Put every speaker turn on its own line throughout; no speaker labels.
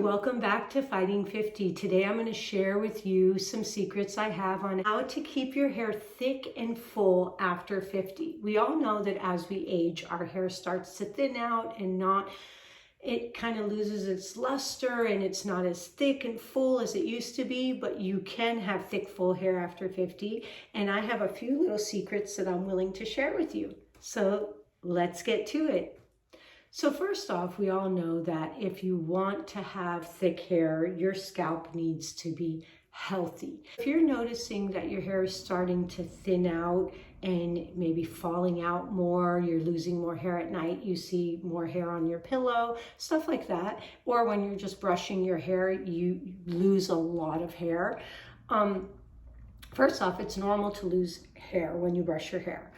welcome back to Fighting 50. Today I'm going to share with you some secrets I have on how to keep your hair thick and full after 50. We all know that as we age, our hair starts to thin out and it kind of loses its luster and it's not as thick and full as it used to be, but you can have thick, full hair after 50. And I have a few little secrets that I'm willing to share with you. So let's get to it. So first off, we all know that if you want to have thick hair, your scalp needs to be healthy. If you're noticing that your hair is starting to thin out and maybe falling out more, you're losing more hair at night, you see more hair on your pillow, stuff like that, or when you're just brushing your hair, you lose a lot of hair. First off, it's normal to lose hair when you brush your hair.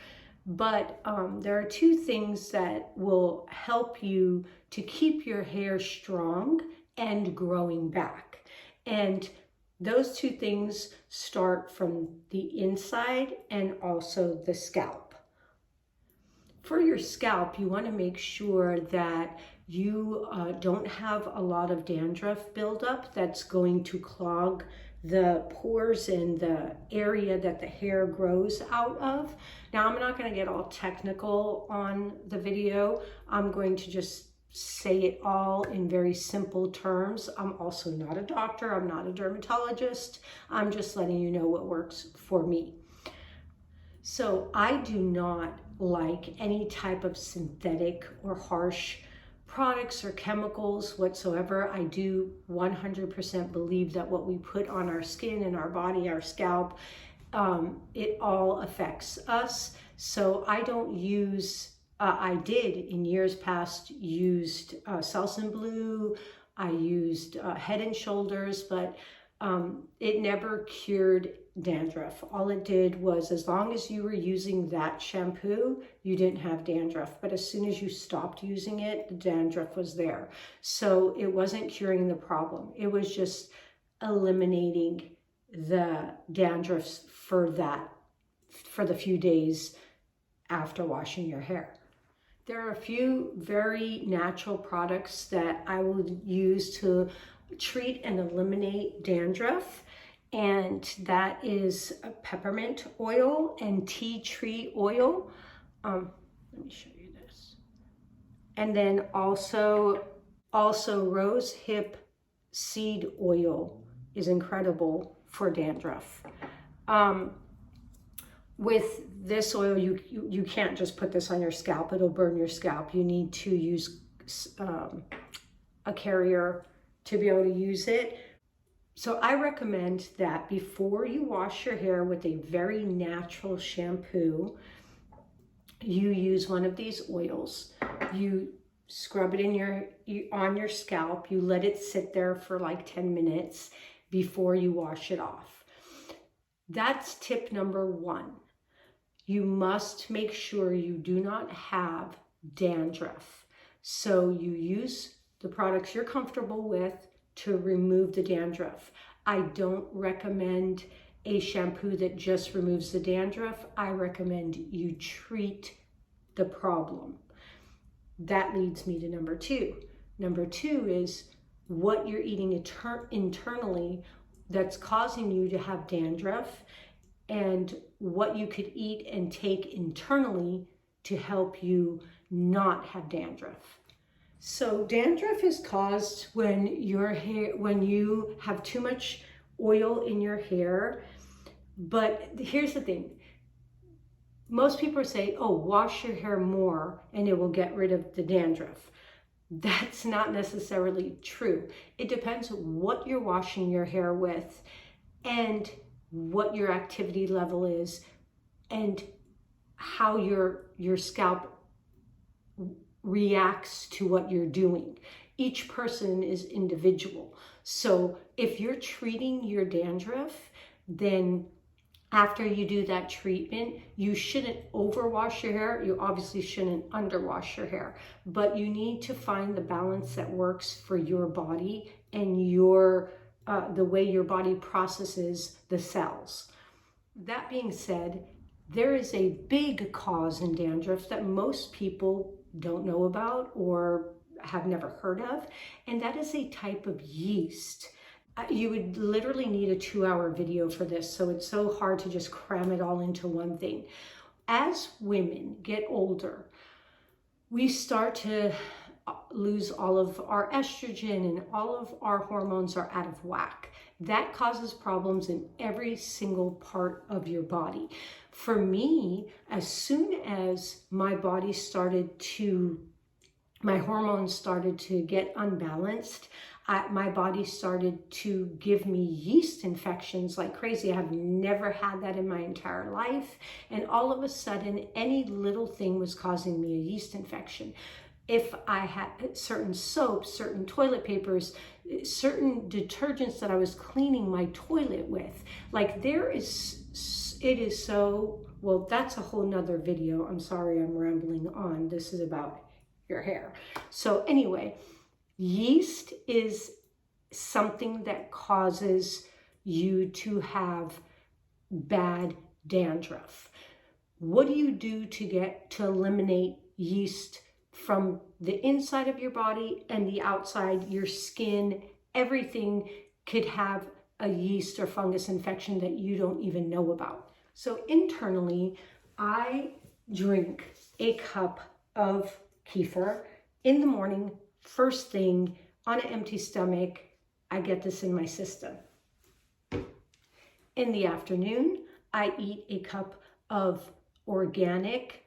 But there are two things that will help you to keep your hair strong and growing back. And those two things start from the inside and also the scalp. For your scalp, you want to make sure that you don't have a lot of dandruff buildup that's going to clog the pores in the area that the hair grows out of. Now, I'm not going to get all technical on the video. I'm going to just say it all in very simple terms. I'm also not a doctor. I'm not a dermatologist. I'm just letting you know what works for me. So I do not like any type of synthetic or harsh products or chemicals whatsoever. I do 100% believe that what we put on our skin and our body, our scalp, it all affects us. So I don't use, I did in years past used Selsun Blue, I used Head and Shoulders, but it never cured dandruff. All it did was, as long as you were using that shampoo, you didn't have dandruff. But as soon as you stopped using it, the dandruff was there. So it wasn't curing the problem. It was just eliminating the dandruff for the few days after washing your hair. There are a few very natural products that I will use to treat and eliminate dandruff, and that is peppermint oil and tea tree oil. Let me show you this. And then also rose hip seed oil is incredible for dandruff. With this oil, you can't just put this on your scalp. It'll burn your scalp. You need to use a carrier to be able to use it. So I recommend that before you wash your hair with a very natural shampoo, you use one of these oils. You scrub it on your scalp. You let it sit there for like 10 minutes before you wash it off. That's tip number one. You must make sure you do not have dandruff. So you use the products you're comfortable with to remove the dandruff. I don't recommend a shampoo that just removes the dandruff. I recommend you treat the problem. That leads me to number two. Number two is what you're eating internally that's causing you to have dandruff, and what you could eat and take internally to help you not have dandruff. So dandruff is caused when you have too much oil in your hair. But here's the thing. Most people say, oh, wash your hair more and it will get rid of the dandruff. That's not necessarily true. It depends what you're washing your hair with and what your activity level is and how your scalp reacts to what you're doing. Each person is individual. So if you're treating your dandruff, then after you do that treatment, you shouldn't overwash your hair. You obviously shouldn't underwash your hair, but you need to find the balance that works for your body and the way your body processes the cells. That being said, there is a big cause in dandruff that most people don't know about or have never heard of, and that is a type of yeast. You would literally need a 2-hour video for this, so it's so hard to just cram it all into one thing. As women get older, we start to lose all of our estrogen, and all of our hormones are out of whack. That causes problems in every single part of your body. For me, as soon as my hormones started to get unbalanced, my body started to give me yeast infections like crazy. I have never had that in my entire life. And all of a sudden, any little thing was causing me a yeast infection. If I had certain soaps, certain toilet papers, certain detergents that I was cleaning my toilet with, like it is so, well, that's a whole nother video. I'm sorry, I'm rambling on. This is about your hair. So anyway, yeast is something that causes you to have bad dandruff. What do you do to eliminate yeast from the inside of your body and the outside? Your skin, everything could have a yeast or fungus infection that you don't even know about. So internally, I drink a cup of kefir in the morning, first thing, on an empty stomach. I get this in my system. In the afternoon, I eat a cup of organic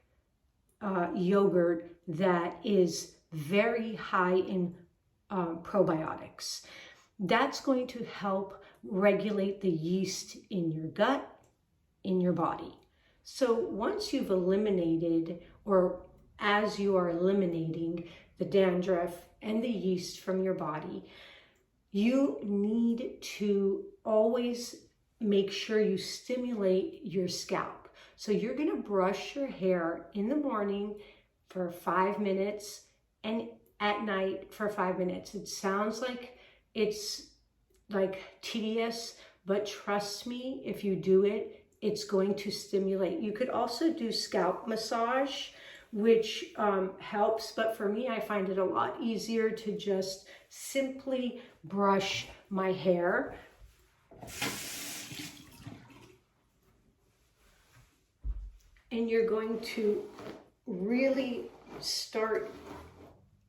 yogurt that is very high in probiotics. That's going to help regulate the yeast in your gut, in your body. So once you've eliminated, or as you are eliminating the dandruff and the yeast from your body, you need to always make sure you stimulate your scalp. So you're going to brush your hair in the morning for 5 minutes and at night for 5 minutes. It sounds like it's like tedious, but trust me, if you do it, it's going to stimulate. You could also do scalp massage, which helps, but for me, I find it a lot easier to just simply brush my hair. And you're going to really start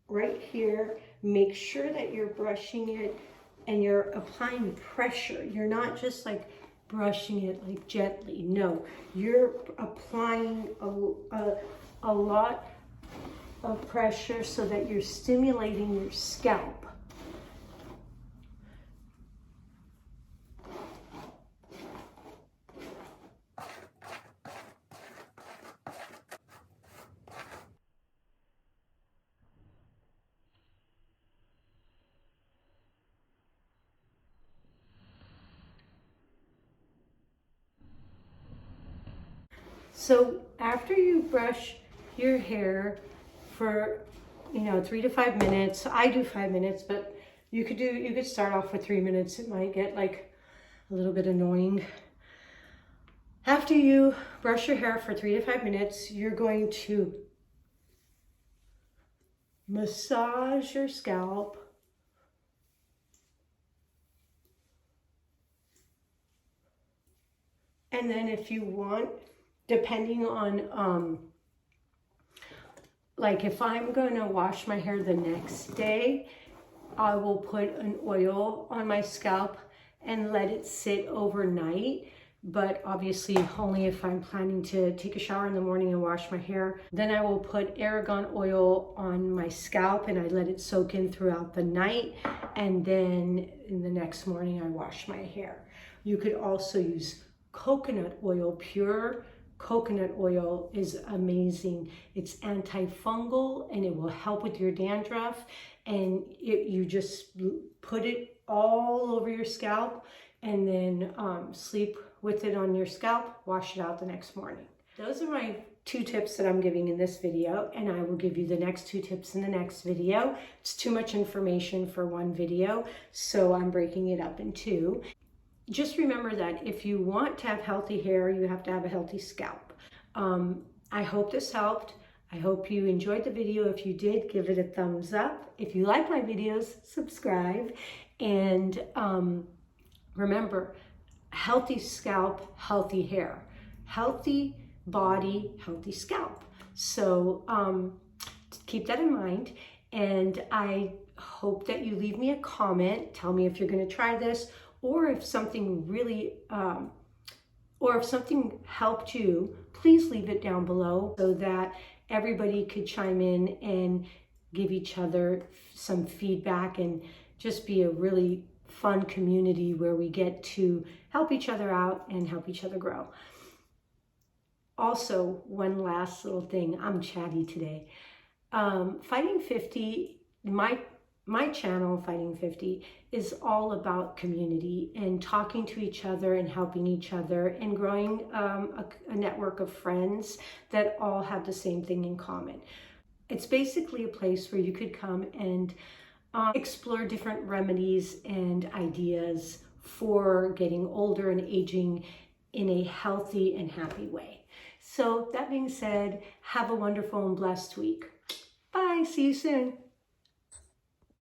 right here. Make sure that you're brushing it and you're applying pressure. You're not just like brushing it like gently. No, you're applying a lot of pressure so that you're stimulating your scalp. So after you brush your hair for, 3 to 5 minutes, I do 5 minutes, but you could start off with 3 minutes. It might get like a little bit annoying. After you brush your hair for 3 to 5 minutes, you're going to massage your scalp. And then if you want, depending on, like if I'm gonna wash my hair the next day, I will put an oil on my scalp and let it sit overnight. But obviously only if I'm planning to take a shower in the morning and wash my hair. Then I will put argan oil on my scalp and I let it soak in throughout the night. And then in the next morning I wash my hair. You could also use coconut oil. Pure coconut oil is amazing. It's antifungal and it will help with your dandruff. And you just put it all over your scalp and then sleep with it on your scalp, wash it out the next morning. Those are my 2 tips that I'm giving in this video, and I will give you the next 2 tips in the next video. It's too much information for one video, so I'm breaking it up in 2. Just remember that if you want to have healthy hair, you have to have a healthy scalp. I hope this helped. I hope you enjoyed the video. If you did, give it a thumbs up. If you like my videos, subscribe. And remember, healthy scalp, healthy hair. Healthy body, healthy scalp. So keep that in mind. And I hope that you leave me a comment. Tell me if you're going to try this, or if something really, or if something helped you, please leave it down below so that everybody could chime in and give each other some feedback and just be a really fun community where we get to help each other out and help each other grow. Also, one last little thing, I'm chatty today. Fighting 50, my channel, Fighting 50, is all about community and talking to each other and helping each other and growing a network of friends that all have the same thing in common. It's basically a place where you could come and explore different remedies and ideas for getting older and aging in a healthy and happy way. So that being said, have a wonderful and blessed week. Bye, see you soon.